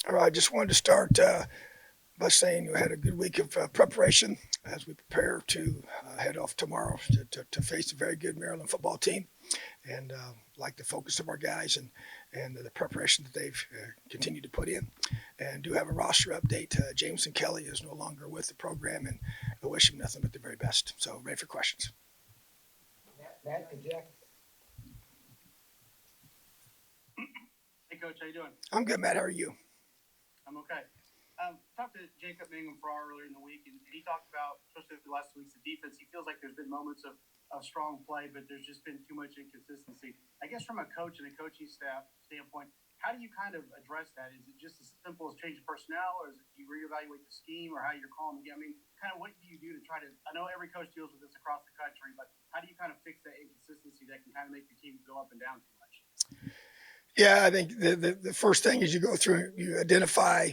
All right, I just wanted to start by saying you had a good week of preparation as we prepare to head off tomorrow to face a very good Maryland football team, and like the focus of our guys and the preparation that they've continued to put in. And do have a roster update. Jameson Kelly is no longer with the program, and I wish him nothing but the very best. So ready for questions. Matt and Jack. Hey, Coach, how you doing? I'm good, Matt. How are you? I'm okay. Talked to Jacob Mangum Farrar earlier in the week, and he talked about, especially the last 2 weeks, the defense. He feels like there's been moments of strong play, but there's just been too much inconsistency. I guess from a coach and a coaching staff standpoint, how do you kind of address that? Is it just as simple as changing personnel, or is it you reevaluate the scheme, or how you're calling the game? I mean, kind of what do you do to try to? I know every coach deals with this across the country, but how do you kind of fix that inconsistency that can kind of make your team go up and down too much? Yeah, I think the first thing is you go through, you identify,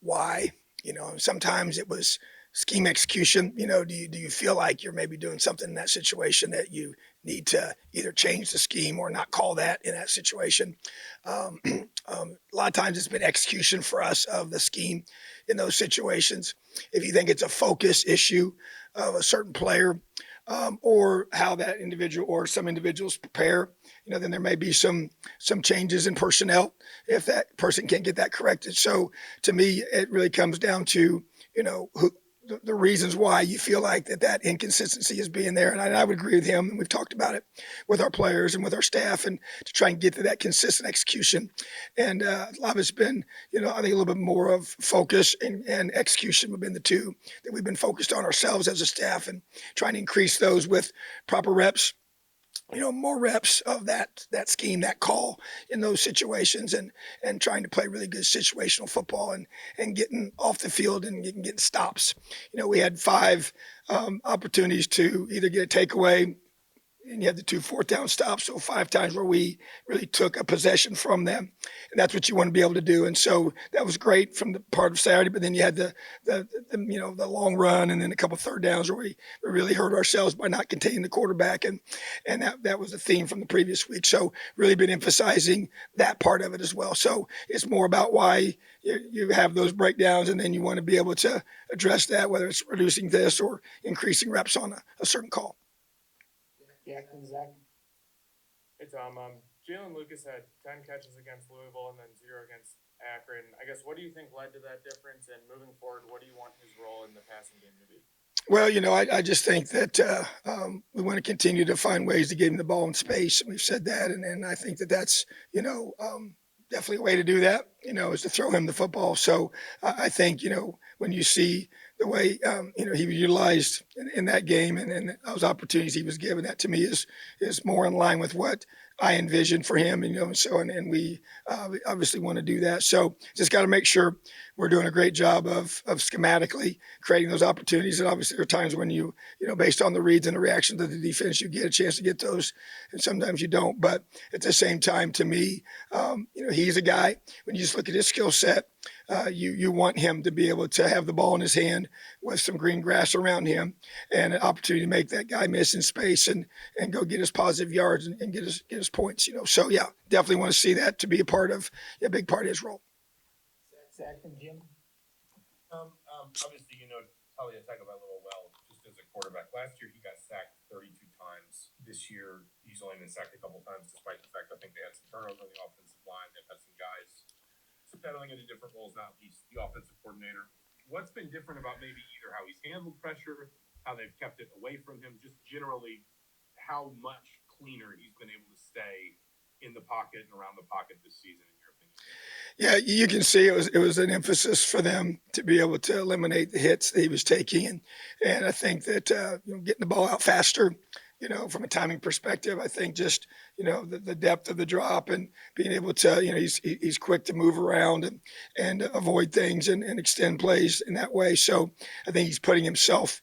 why, and sometimes it was scheme execution. Do you feel like you're maybe doing something in that situation that you need to either change the scheme or not call that in that situation? A lot of times it's been execution for us of the scheme in those situations. If you think it's a focus issue of a certain player, or how that individual or some individuals prepare, then there may be some changes in personnel if that person can't get that corrected. So to me, it really comes down to the reasons why you feel like that inconsistency is being there. And I would agree with him. And we've talked about it with our players and with our staff, and to try and get to that consistent execution. And a lot of it's been, I think a little bit more of focus and execution have been the two that we've been focused on ourselves as a staff, and trying to increase those with proper reps, more reps of that scheme, that call in those situations, and trying to play really good situational football, and getting off the field and getting stops. We had five opportunities to either get a takeaway, and you had the 2 fourth down stops, so 5 times where we really took a possession from them, and that's what you want to be able to do. And so that was great from the part of Saturday. But then you had the long run, and then a couple third downs where we really hurt ourselves by not containing the quarterback, and that was the theme from the previous week. So really been emphasizing that part of it as well. So it's more about why you have those breakdowns, and then you want to be able to address that, whether it's reducing this or increasing reps on a certain call. Jack and Zach. Hey Tom, Jalen Lucas had 10 catches against Louisville and then 0 against Akron. I guess what do you think led to that difference? And moving forward, what do you want his role in the passing game to be? Well, I just think that we want to continue to find ways to get him the ball in space. And we've said that. And I think that's, definitely a way to do that, is to throw him the football. So I think, when you see the way, he was utilized in that game, and those opportunities he was given, that to me is more in line with what I envisioned for him. And we obviously want to do that. So just got to make sure we're doing a great job of schematically creating those opportunities. And obviously there are times when based on the reads and the reactions of the defense, you get a chance to get those, and sometimes you don't. But at the same time, to me, he's a guy, when you just look at his skill set, you want him to be able to have the ball in his hand with some green grass around him, and an opportunity to make that guy miss in space and go get his positive yards and get his points. So yeah, definitely want to see that to be a big part of his role. Zach and Jim. Obviously, Talia Tagovailoa well, just as a quarterback. Last year, he got sacked 32 times. This year, he's only been sacked a couple times, despite the fact I think they had some turnover on the offensive line. They've had some guys settling into different roles, not least the offensive coordinator. What's been different about maybe either how he's handled pressure, how they've kept it away from him, just generally how much cleaner he's been able to stay in the pocket and around the pocket this season, in your opinion? Yeah, you can see it was an emphasis for them to be able to eliminate the hits that he was taking, and I think that getting the ball out faster, from a timing perspective, I think just the depth of the drop and being able to, he's quick to move around and avoid things and extend plays in that way. So I think he's putting himself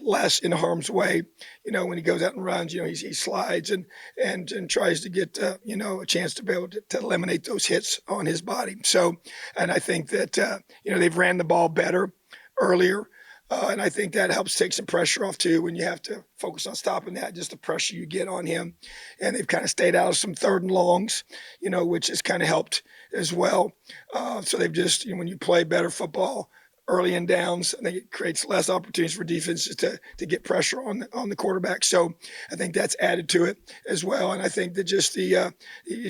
less in harm's way. When he goes out and runs, he slides and tries to get a chance to be able to eliminate those hits on his body. So, and I think that they've ran the ball better earlier. And I think that helps take some pressure off too, when you have to focus on stopping that, just the pressure you get on him. And they've kind of stayed out of some third and longs, which has kind of helped as well. So they've just, when you play better football early in downs, I think it creates less opportunities for defenses to get pressure on the quarterback. So I think that's added to it as well. And I think that just you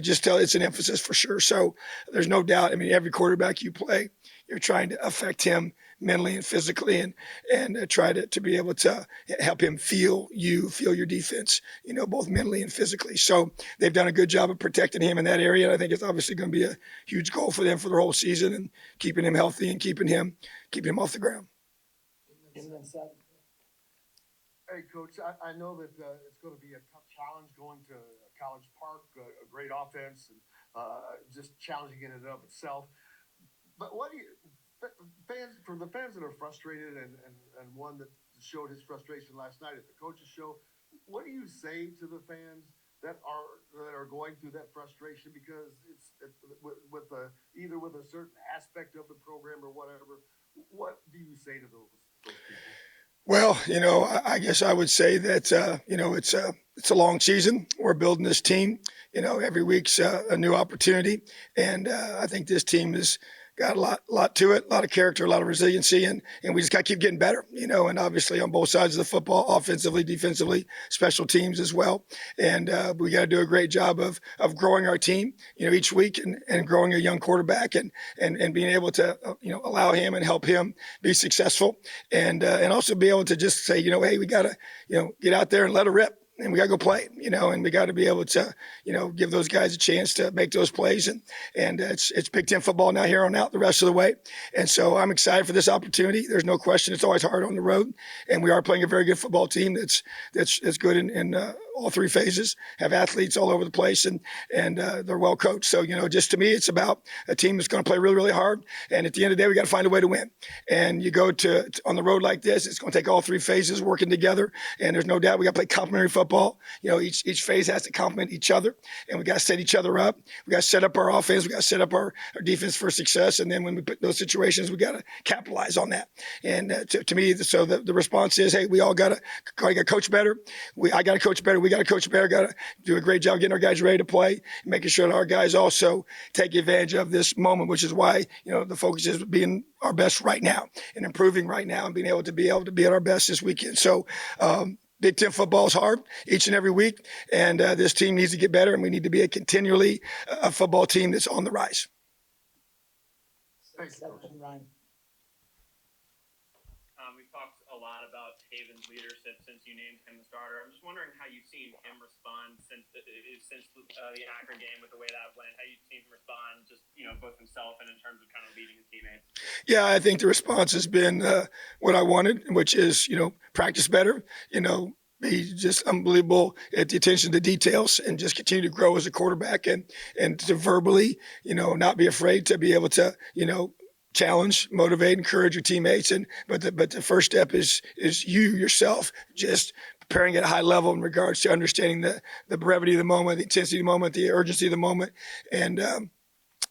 just tell it's an emphasis for sure. So there's no doubt. I mean, every quarterback you play, you're trying to affect him mentally and physically, and try to be able to help him feel your defense, both mentally and physically. So they've done a good job of protecting him in that area. And I think it's obviously going to be a huge goal for them for the whole season, and keeping him healthy and keeping him off the ground. Jim, then Seth. Hey, Coach, I know that it's going to be a tough challenge going to College Park, a great offense, and just challenging in and of itself. But what do you, for the fans that are frustrated and one that showed his frustration last night at the coaches show, what do you say to the fans that are going through that frustration because it's with either with a certain aspect of the program or whatever? What do you say to those people? Well, I guess I would say that, it's a long season. We're building this team. Every week's a new opportunity. And I think this team has got a lot to it, a lot of character, a lot of resiliency, and we just got to keep getting better, and obviously on both sides of the football, offensively, defensively, special teams as well. And we got to do a great job of growing our team, each week, and growing a young quarterback, and being able to, allow him and help him be successful, and also be able to just say, hey, we got to, get out there and let it rip. And we got to go play, and we got to be able to, give those guys a chance to make those plays. And it's Big Ten football now here on out the rest of the way. And so I'm excited for this opportunity. There's no question. It's always hard on the road. And we are playing a very good football team that's good in all three phases, have athletes all over the place, and they're well coached. So, just to me, it's about a team that's going to play really, really hard. And at the end of the day, we got to find a way to win. And you go to on the road like this, it's going to take all three phases working together. And there's no doubt we got to play complementary football. Each phase has to complement each other, and we got to set each other up. We got to set up our offense. We got to set up our defense for success. And then when we put those situations, we got to capitalize on that. And to me, so the response is, hey, we all got to coach better. I got to coach better. We got to coach better. Got to do a great job getting our guys ready to play, and making sure that our guys also take advantage of this moment, which is why, the focus is being our best right now and improving right now and being able to be at our best this weekend. So, Big Ten football is hard each and every week, and this team needs to get better, and we need to be a continually a football team that's on the rise. Thanks, Seth Coach. and Ryan. We've talked a lot about Haven's leadership since you named him the starter. I'm just wondering how you've seen him respond since the Akron game with the way that went. How you've seen him respond, just both himself and in terms of kind of leading his teammates. Yeah, I think the response has been what I wanted, which is practice better. Be just unbelievable at the attention to details, and just continue to grow as a quarterback, and to verbally, not be afraid to be able to, challenge, motivate, encourage your teammates. But the first step is you yourself just preparing at a high level in regards to understanding the brevity of the moment, the intensity of the moment, the urgency of the moment. And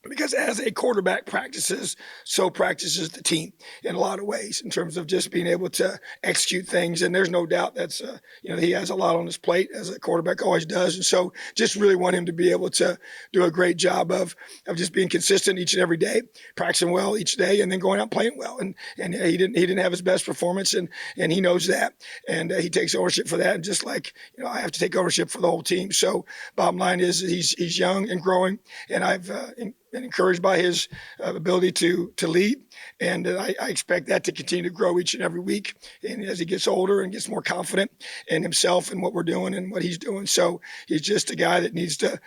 because as a quarterback practices, so practices the team in a lot of ways, in terms of just being able to execute things. And there's no doubt that's, he has a lot on his plate, as a quarterback always does. And so just really want him to be able to do a great job of just being consistent each and every day, practicing well each day, and then going out playing well. And he didn't have his best performance, and he knows that. And he takes ownership for that. And just like, I have to take ownership for the whole team. So bottom line is he's young and growing, and I've been encouraged by his ability to lead, and I expect that to continue to grow each and every week, and as he gets older and gets more confident in himself and what we're doing and what he's doing. So he's just a guy that needs to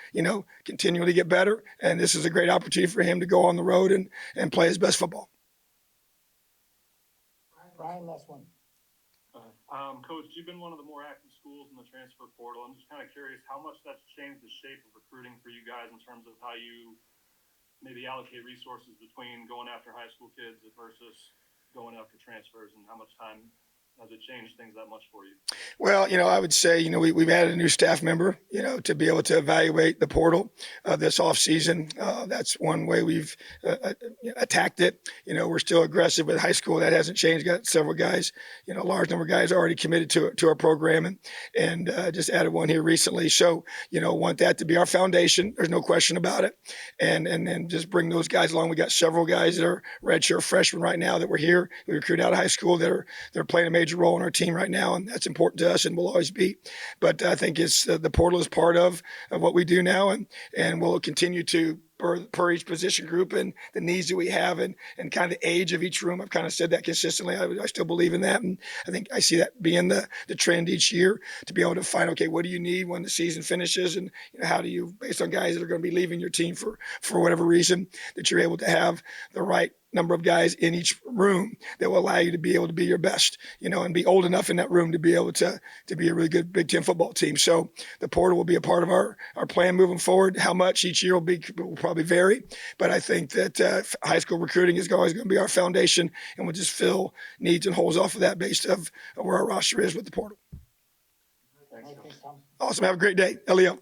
continually get better, and this is a great opportunity for him to go on the road and play his best football. Ryan, last one. Coach, you've been one of the more active schools in the transfer portal. I'm just kind of curious how much that's changed the shape of recruiting for you guys in terms of how you maybe allocate resources between going after high school kids versus going after transfers, and how much time has it changed things that much for you? Well, I would say, we've added a new staff member, to be able to evaluate the portal this offseason. That's one way we've attacked it. We're still aggressive with high school. That hasn't changed. Got several guys, a large number of guys already committed to our program and just added one here recently. So, want that to be our foundation. There's no question about it. And then just bring those guys along. We got several guys that are redshirt freshmen right now that we're here. We recruit out of high school that they're playing a major role in our team right now, and that's important to us and will always be. But I think it's the portal is part of what we do now, and we'll continue to per each position group and the needs that we have and kind of the age of each room. I've kind of said that consistently. I still believe in that, and I think I see that being the trend each year to be able to find, okay, what do you need when the season finishes, and how do you, based on guys that are going to be leaving your team for whatever reason, that you're able to have the right number of guys in each room that will allow you to be able to be your best, and be old enough in that room to be able to be a really good Big Ten football team. So the portal will be a part of our plan moving forward. How much each year will probably vary, but I think that high school recruiting is always going to be our foundation, and we'll just fill needs and holes off of that based of where our roster is with the portal. Thanks, Coach. Thanks, Tom. Awesome. Have a great day. Elio.